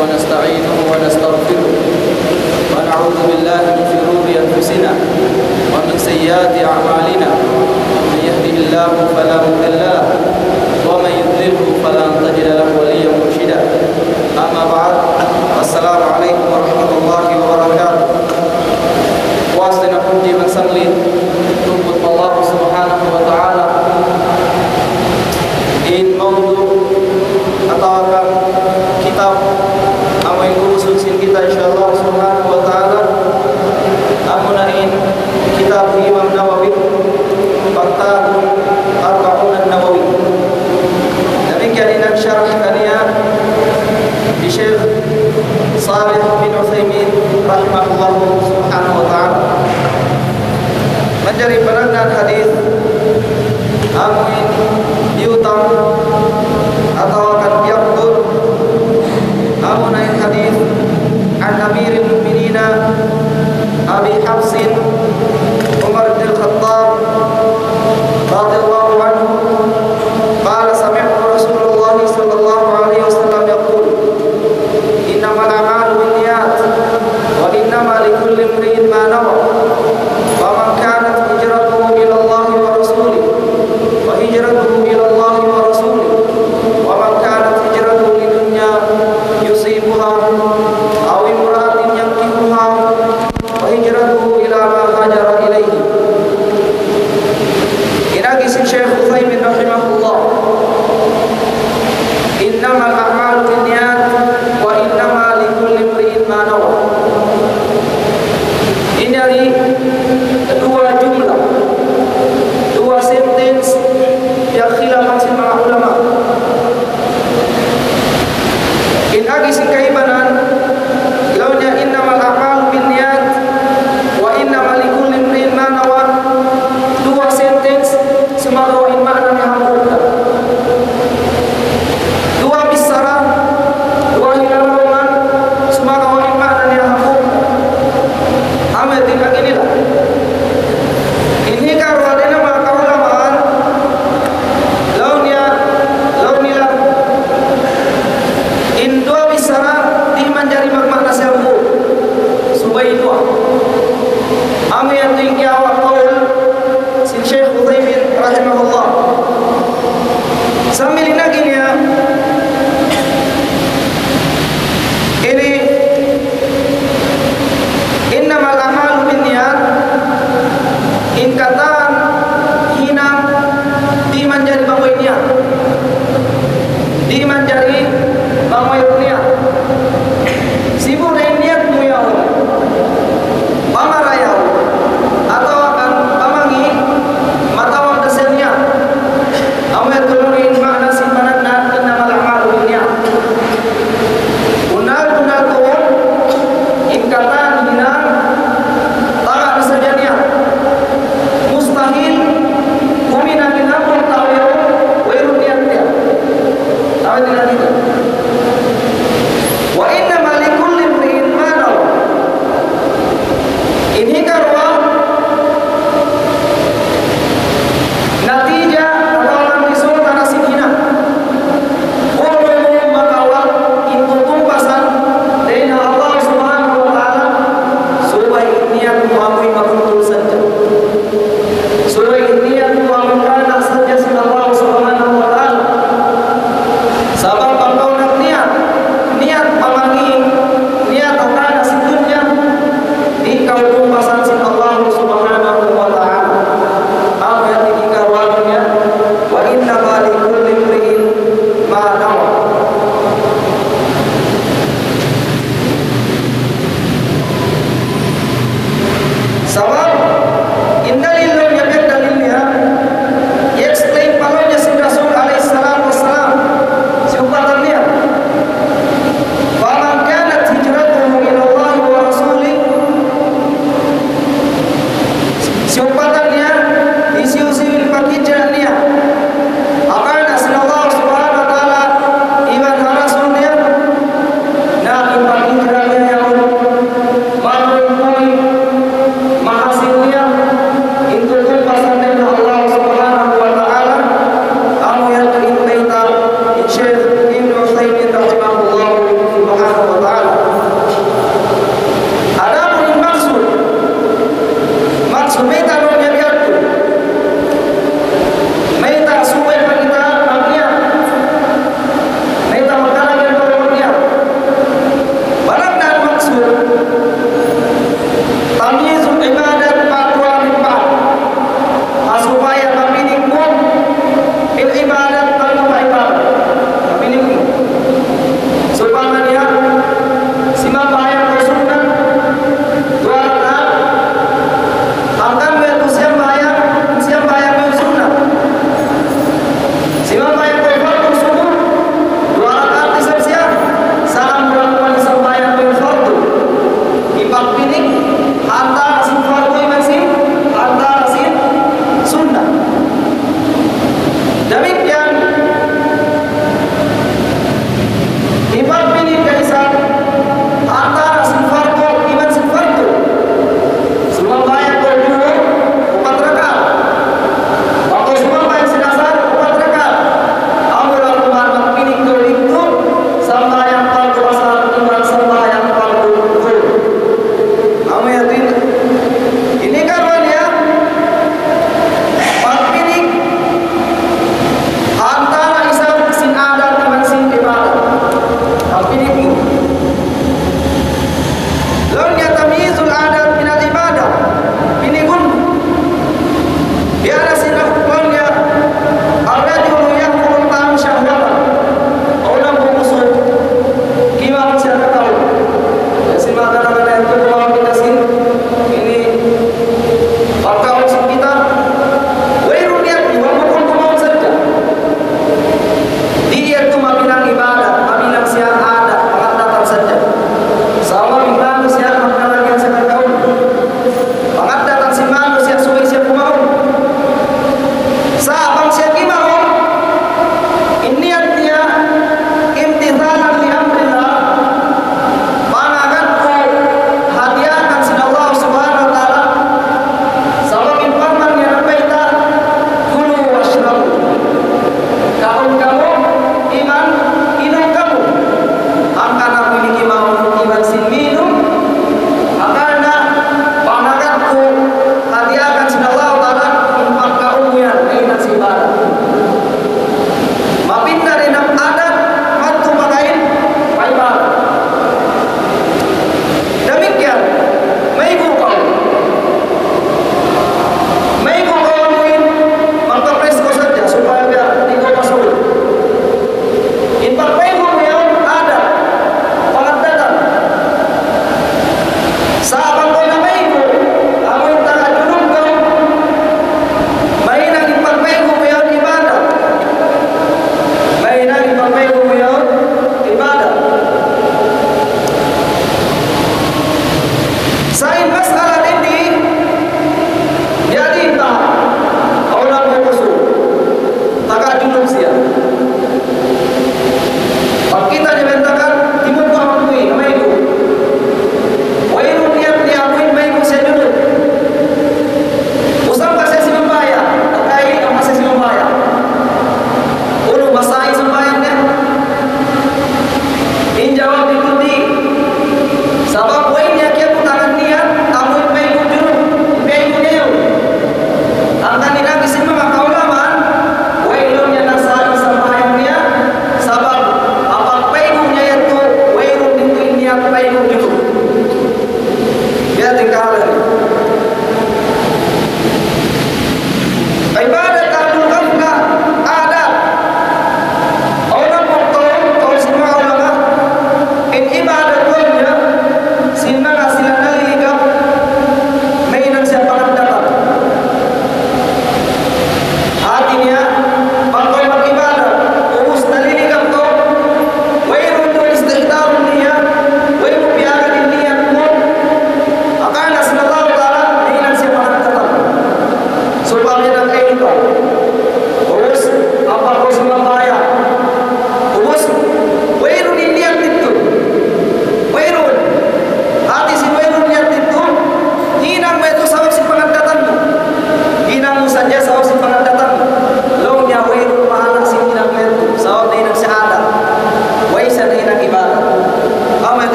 ونستعينه ونستغفره ونعوذ بالله من شرور أنفسنا ومن سيئات أعمالنا من يهده الله فلا مضل له ومن يضلله فلا تجد له وليا مرشدا. أما بعد، السلام عليكم ورحمة الله وبركاته. Puas dan puji mensanglin untuk Allah Subhanahu wa taala. In maudu atau kitab amoy urusin kita insyaallah Subhanahu wa taala. Amunain kitab Imam Nawawi Fakta Arba'un Nawawi. Demikian ini syarah kalian di Syekh Shalih bin Utsaimin rahimahullah subhanahu wa ta'ala. Menjadi penandaan hadis amin diutam atau akan diatur amunain hadis an Amirul Mukminin Abi Hafsin Umar bin Khattab radhiyallahu anhu qala sami'tu Rasulullah sallallahu alaihi wasallam yaqul innamal a'malu binniyat wa innamal likulli imrin ma nawa wa man kanat hijratuhu ila Allah wa rasulih wa hijratuhu ila Allah wa rasulih wa man kanat hijratuhu lidunya yusibuha aw imra'atin yankihuha wa hijratuhu ila ma hajara ilayhi. Inagi si Syekh Utsaimin rahimahullah, innamal a'malu binniyat wa innamal likulli imrin ma nawa. Ini dari dua jumlah, dua sentence yang khilaf para ulama. Inagi si kaibanan launya innamal a'malu binniyat wa innamal likulli imrin ma nawa. Dua sentence semakna makna yang berbeda. Dua bicara, dua hilalaman semakna makna yang berbeda. Amat tidak inilah. Ini kalau ada nama kaulamaan launya in dua bicara di menjadi makna sembuh subai dua. Amat yang tinggi awak kaul si Syekh Utsaimin rahimahullah. Sambil naginya ini innamal a'malu binniyat in katan hina di menjadi bangwai niat, di menjadi bangwai niat sibuk dengan niatmu ya Allah pamaraya atau akan pamangi matawang dasarnya amat tulurin makna simpanan dan innamal a'malu binniyat unal tu ingkatan hina tak saja niat mustahil kumina binapun tawiyo wairu niat dia tahu tidak itu. Wa innamal likulli imrin ma nawa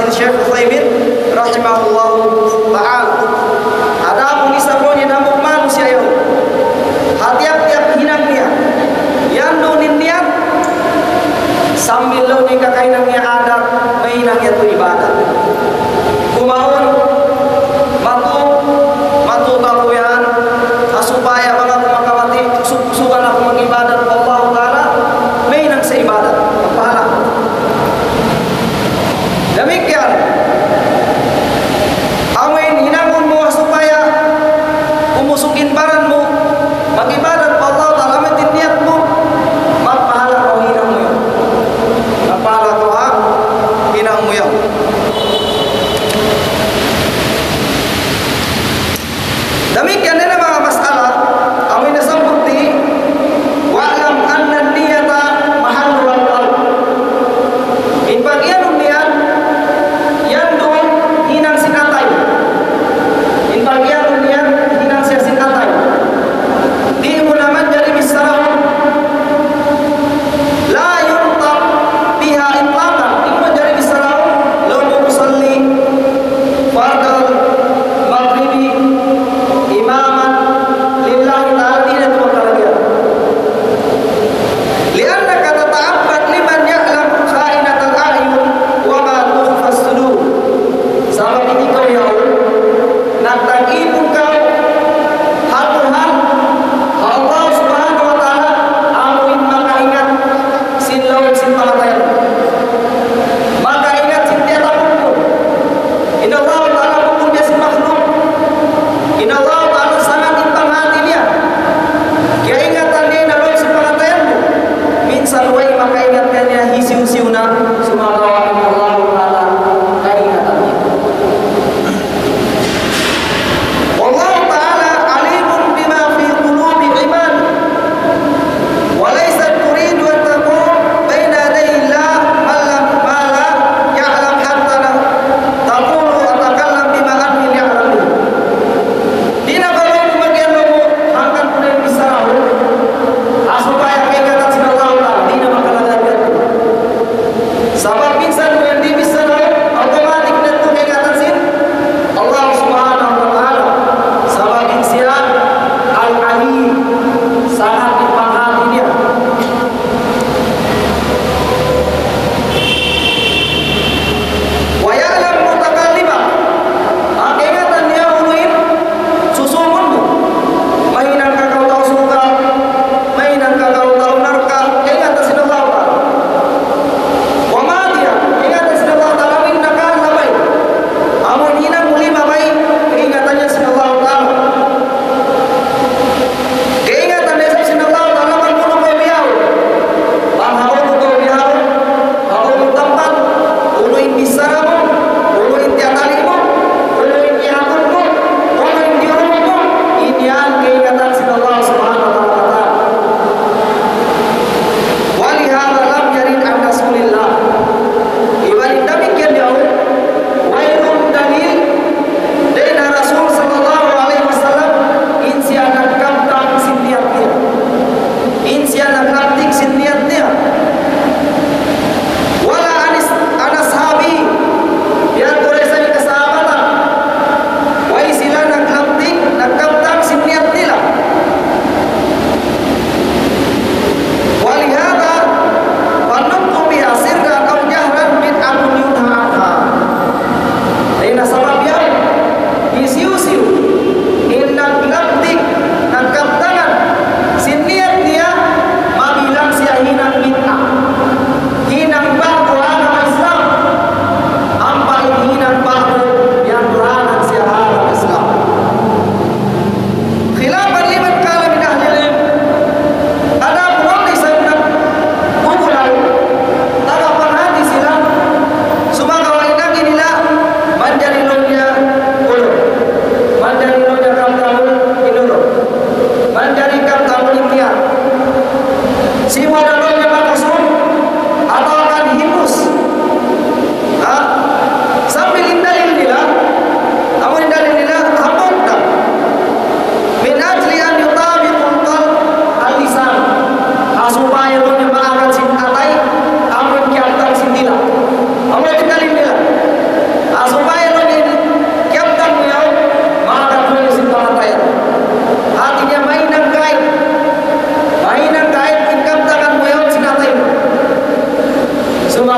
Syekh Utsaimin rahimahullah taala. Ada munisabronya namuk manusia yo. Hatiap-tiap hinang dia. Yang dunin niat sambil lo nikah kainangnya adat, mainangnya tu ibadat. Kumaun matu tapuyan supaya bang aku makamati suban aku mengibadat Allah taala mainang seibadat pahala. Demikian awen hinangun mo supaya umusukin baranmu mengibadat Allah taala metin niatmu magpahala kau hinang mo. Magpahala kau hinang mo. Demikian ini mga masalah amin nasambut di wa'lam anna niyata mahallul qalb. In bagian niat yang doon hinang sinatay. In bagian niat hinang siya sinatay. Di mo naman jadi bisaraw. La yuntab biha itlaqan. Di mo jadi bisaraw. Law mo musalli fardal maghribi imaman lillahi ta'ala dina tu makalagyan. Liannaka tata'abbad liman ya'lam kha'inatal a'yun wa ma tukhfa as-sudur. Sama ini kau yaw nagtag-ipon kau hal-hal Allah subhanahu wa ta'ala amuin makaingat sinlaw sin pangatayan. Makaingat sin tiada pukul. Inna Allah ta'ala pukul dia sin makhluk. Inna Allah ta'ala sangat intang hati dia. Kaya ingatan dia nalong sa pangatayanmu. Minsan way makaingatkan niya hisiw-siw na sumagawa ng Allah ta'ala kaingatan niya. Allah ta'ala alimun bima fi qulubi ibad. Walaysa turidu an taqum baina yaday Allah ma la ya'lam hatta taqulu atakallam bima anni ya'lam. Dina balong bagian mo hanggang po na yung bisaraw supaya kaingatan sa Allah ta'ala. Dina makalagyan.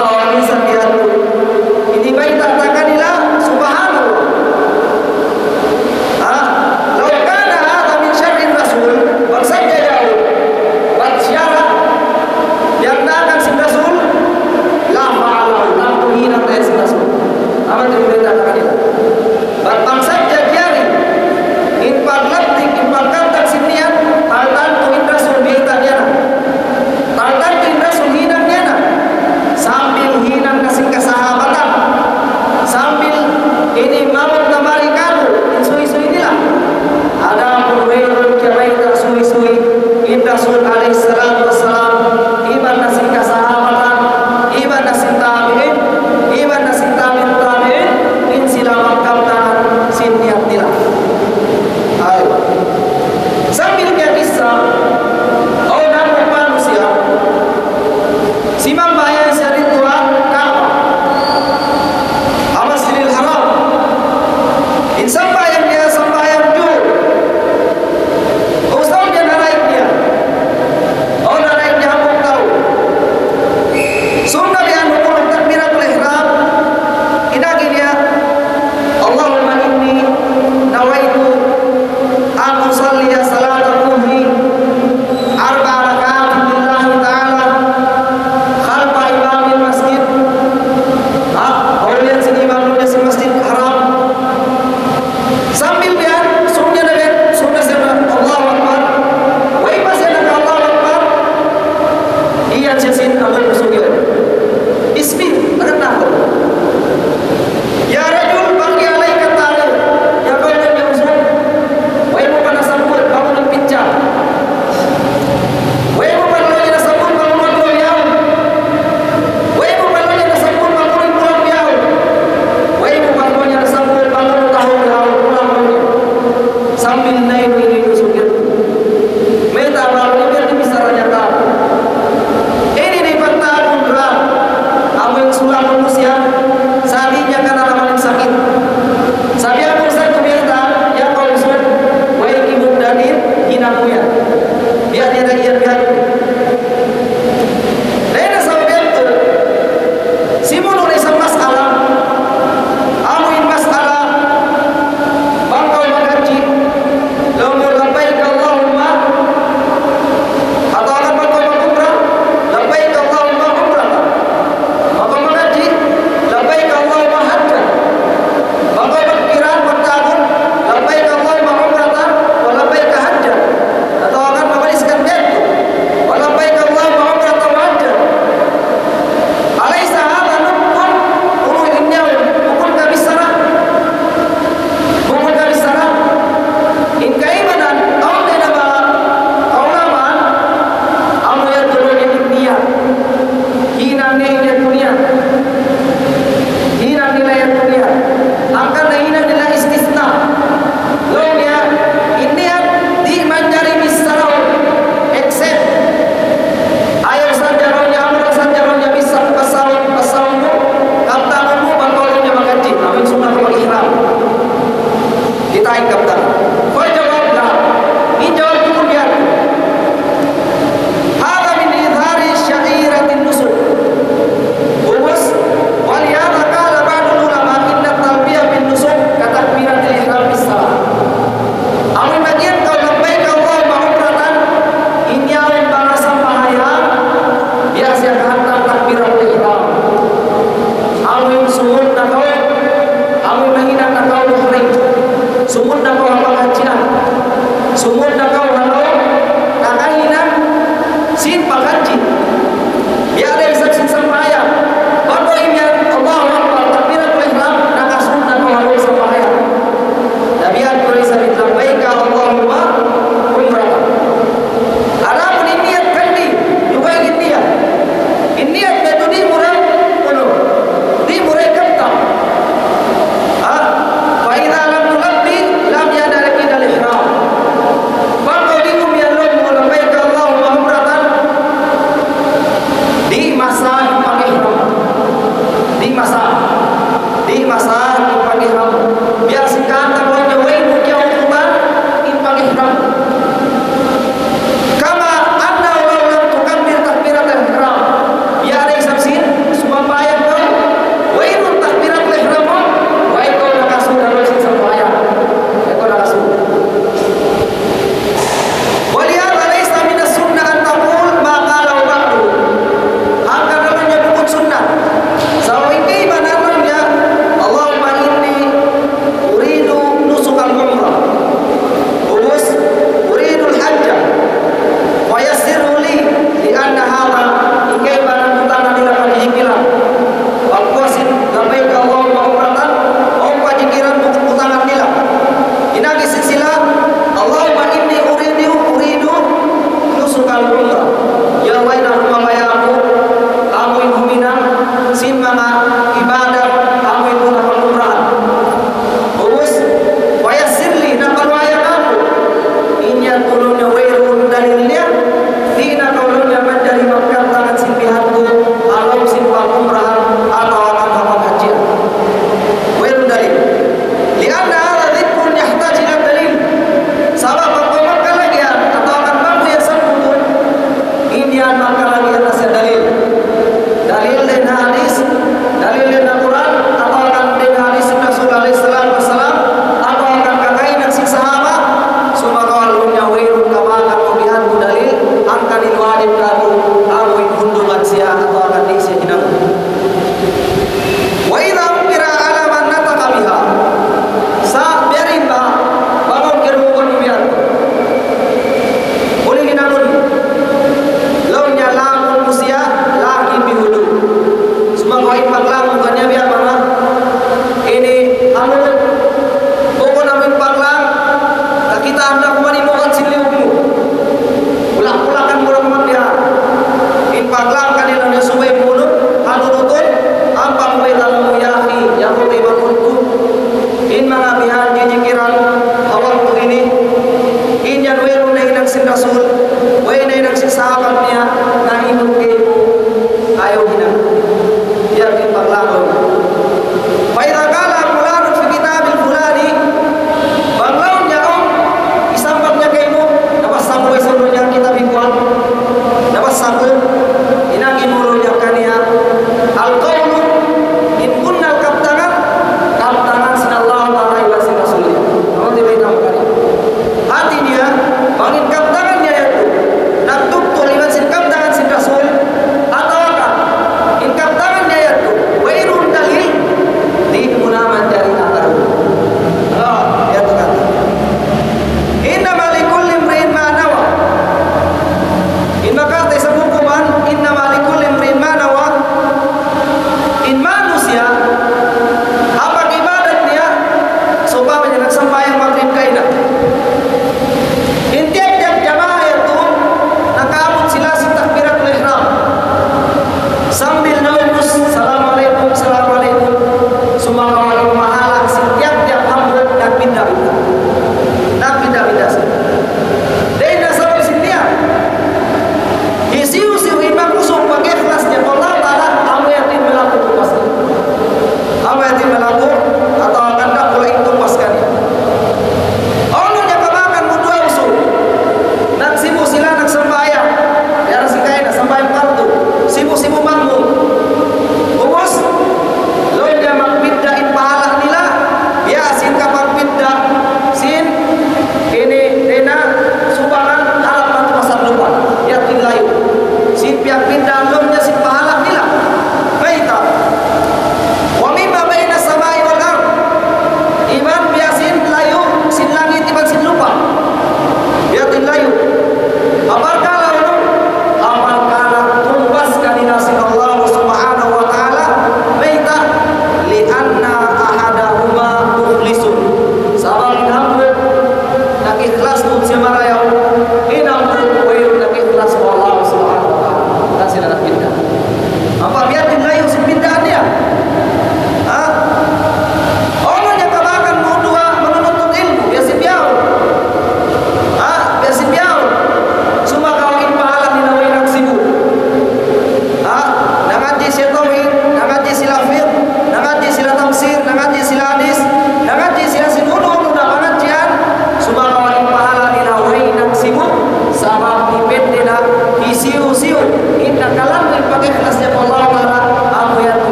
kawasan diatur. Ini baik tak takanilah subhanallah. Lau kana hadha min syarri rasul, maksudnya jauh. Basyara yang akan si rasul la fa'ala tanpa hina dari si rasul. Apa itu baik tak takanilah. Bangsanya jari in parlatik in parkantak sinian taltan tu in rasul biar tak dia. Taltan tu in rasul hina dia. Sambil hina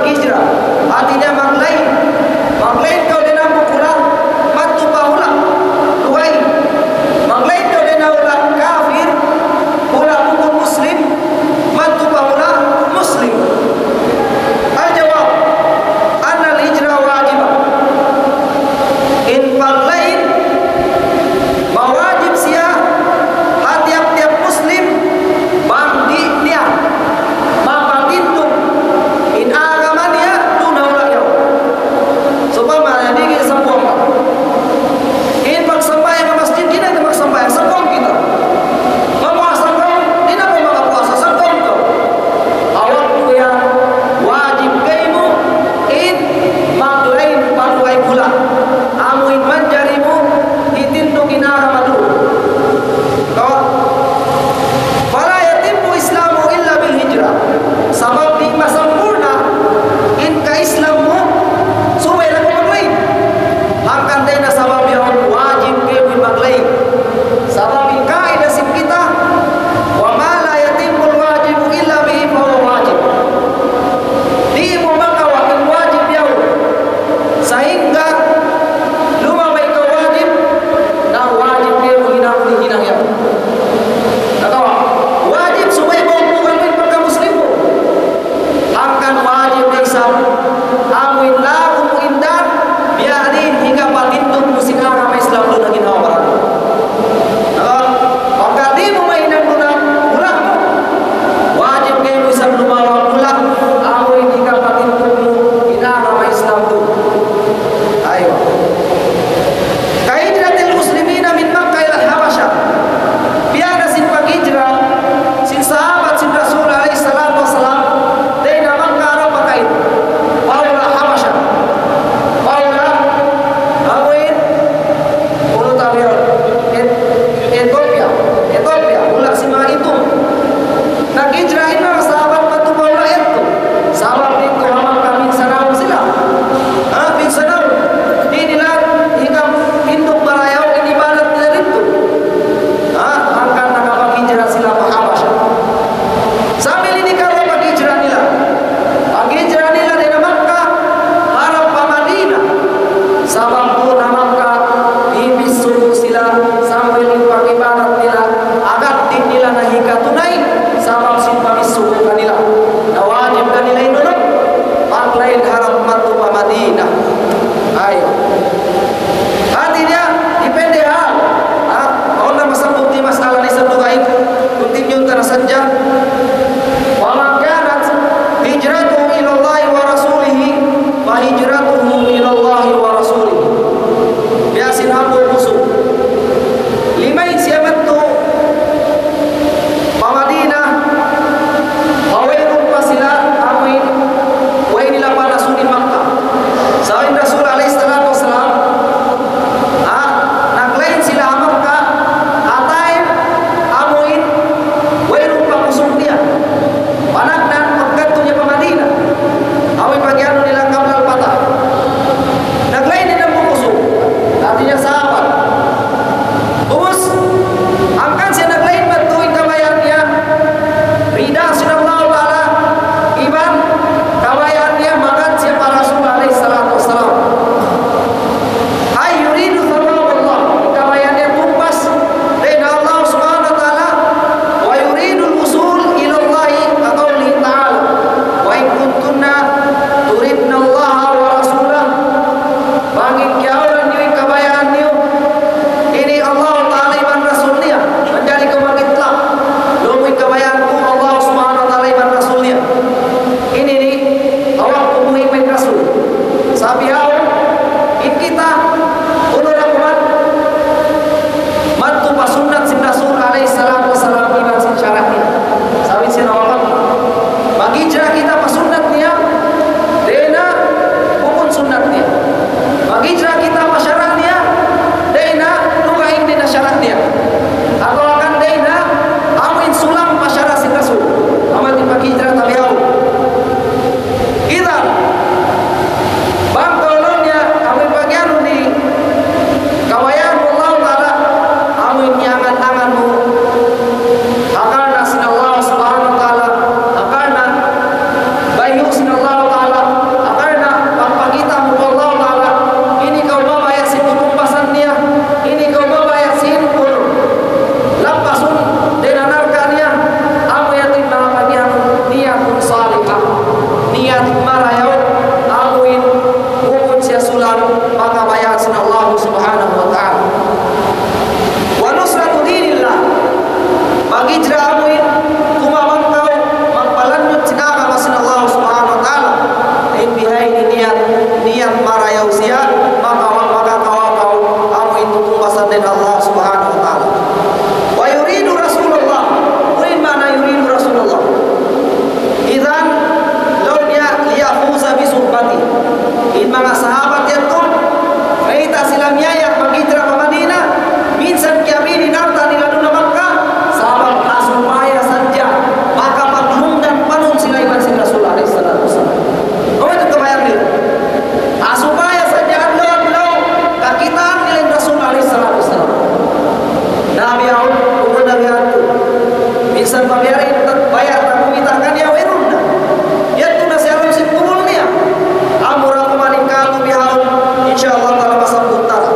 hijrah. Artinya maglain kau dena pukula matu paula luai. Maglain kau dena ulah kafir pula pukul muslim matu paula muslim. Al-jawab anna al-hijrah wajibah. In maglain mawajib sia tiap-tiap muslim bang di niat mapatintung in agamanya tunaulah yau supaya ini kita sambung in magsambayan ke masjid kita itu magsambayan sambung kita memuasa kau tidak mau puasa sambung kau awak tu yang wajib kaimu in maglain paduai pula amuin manjarimu ditintung in agamadu kau fala yatimmu islamu illa bil hijrah sabab di sempurna in ka islammu supaya lagu maglain akan dena sabab yang wajib ke maglain sabab in kaidah sim kita wa ma la yatimmu al wajib illa bihi fa huwa wajib di maka wakil wajib yau sehingga luma baik wajib dan wajib ke hinang yau atau wajib supaya bukan pada muslim akan wajib Islam amin lahu indan biarin hingga patintun musik agama Islam tu lagi nawar maka di memainan tunang ulang wajib ke bisa lumawa ulang amin hingga patintun hingga agama Islam tu ayo kahijratil muslimina min Makkah ila Habasyah biada sin hijrah sin sahabat sin Rasul alaihi salatu wassalam dari Makkah arah pakai Paula Habasyah Paula awin ulu tawir Ethiopia ulah sima itu nak hijrah ini sahabat batu Paula itu sahabat itu amal kami sanau sila bin sanau inilah hingga pintu barayau ini ibadat dari itu akan nak hijrah sila Habasyah sambil ini kalau bagi hijrah nila dari Makkah harap ke Madinah sabab tu Makkah ibisu sila sambil ini pakai ibadat nila agar nila nahika tunai sabab simpa bisu kanila na wajib kanila itu maglain harap matu ke Madinah ayo artinya dipende hal Allah masambut di masalah ni satu kain continue tanah saja wa man kanat hijratuhu ila Allah wa rasulih fa hijratuhu ila Allah wa rasulih biasin abu musuh limain siamattu Madinah awairum pasila amin wa inilah pada sunin Makkah selain Rasul alaihi salatu wassalam naklain sila Makkah atai amuin wairum pamusung dia panak dan pagkatunya pa Madinah awin bagian nilang kamlal patah naklain din ang pumusong artinya sahabat ubus angkan siya naklain batuin kabayan niya rida sinallahu ta'ala iban kabayan niya makan siya para Rasul alaihi salatu wassalam ay yuridu thawab Allah kabayan niya tumpas rida Allah subhanahu wa ta'ala wa yuridu al-usul ila Allah kaqawli ta'ala wa in kuntunna turidna Allah wa rasulah bangin kiaulan niyo kabayan niyo ini Allah ta'ala iban rasulnya menjadi kemangitlah lumui kabayan ku Allah subhanahu wa ta'ala iban rasulnya ini nih awak umuhi iban rasul sabi awak in kita ulur akumat matu pasunnat sin Rasul alaihi salatu wassalam iban sin syarahnya sabi sin awak bagi hijrah kita pasunnatnya dena hukum sunnatnya bagi hijrah kita masyaraatnya dena nugain dena syaratnya atau akan dena amin sulam masyaraat sin Rasul amat bagi hijrah tabiau kita bang tolongnya amin bagian di niat maraya usia maka kau itu pembahasan dari Allah Subhanahu wa taala. Wa yuridu Rasulullah, wa mana yuridu Rasulullah. Idzan law liyafuza bi suhbati. In mga sahabat itu mereka silamnya yang menghijrah ke Madinah minsan kiamini narta di laduna Makkah sahabat asupaya saja maka paglung dan panun sila iman si Rasul alaihi salatu wasallam. Oh itu kebayang dia. Asupaya saja Allah kakitan nilai Rasul alaihi salatu wasallam. Nabi umur Nabi aku minsan pembiarin bayar tak memintakan ya werunda. Ya tu nasi alam si kumulnya. Amurakum alikalu bihal insyaallah taala masab utara.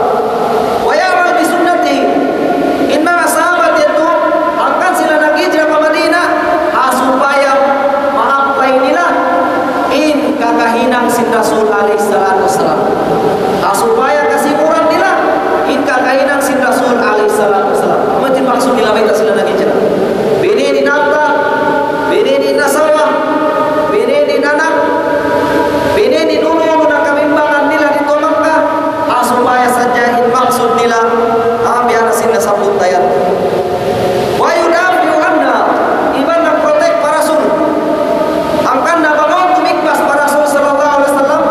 Wa ya'mal bi sunnati. Inna sahabat itu akan sila hijrah ke Madinah supaya maaf inilah in kakahinang si Rasul alaihi salatu wasallam. Supaya kasih kurang nila in kakahinang si Rasul alaihi salatu wasallam. Macam maksud nila baita sila hijrah. Bini di nafta, bini di nasawah, bini di nanak, bini di dulu nak kebimbangan nila di Makkah supaya saja in maksud nila biar sila sambut tayar. Wa yudafi'u anna iban nak protek para rasul. Angkan na bangun tumikbas para rasul sallallahu alaihi wasallam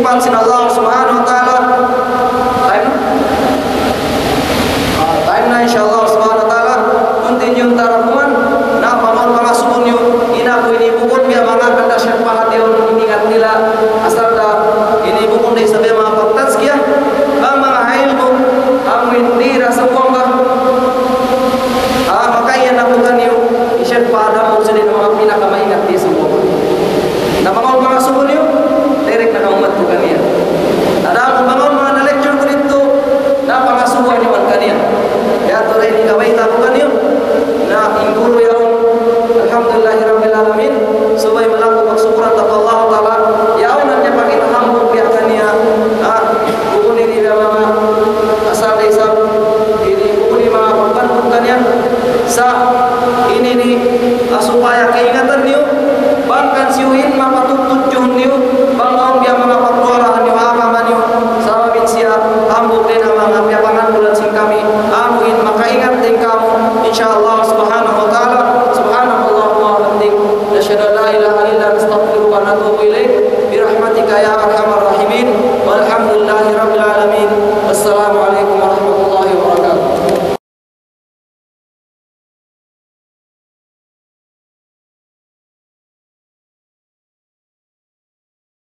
simpan sin Allah Subhanahu wa taala. Time na insyaallah Subhanahu wa taala continue tarapuan na pamon para sumunyo ina ko ini bukod biya mga kanda siya pahatyon ingat nila asal da ini bukod dai sabi mga pagtaskiya ang mga ilmu ang hindi rasa kuwanga makaya na bukan niyo isyan pada mo sa din mga pinakamaingat di sa buwan na mga sumunyo direct na umat ko kaniya ada mga na-lecture ko dito na pangasuhan niyo man kaniya ya to rin ikaway ta ko kaniyo na inguro yaon alhamdulillahirabbil alamin subay malaku magsukuran ta Allah taala yaon na niya pakitahambog biya kaniya bukuni ni mga asal isa ini bukuni mga pagbantung kaniya sa ini ni supaya keingatan niyo bahkan siuhin mapatutudyon niyo bangong biya mga pagwarahan niyo agaman niyo sa mabinsiya hambog din ang mga piyapangan bulan sing kami amuin makaingat din kamu insyaallah subhanahu wa ta'ala subhanallahumma wa bihamdihi asyhadu an la ilaha illa anta astaghfiruka wa atubu ilaik bi rahmatika ya arhamar rahimin walhamdulillah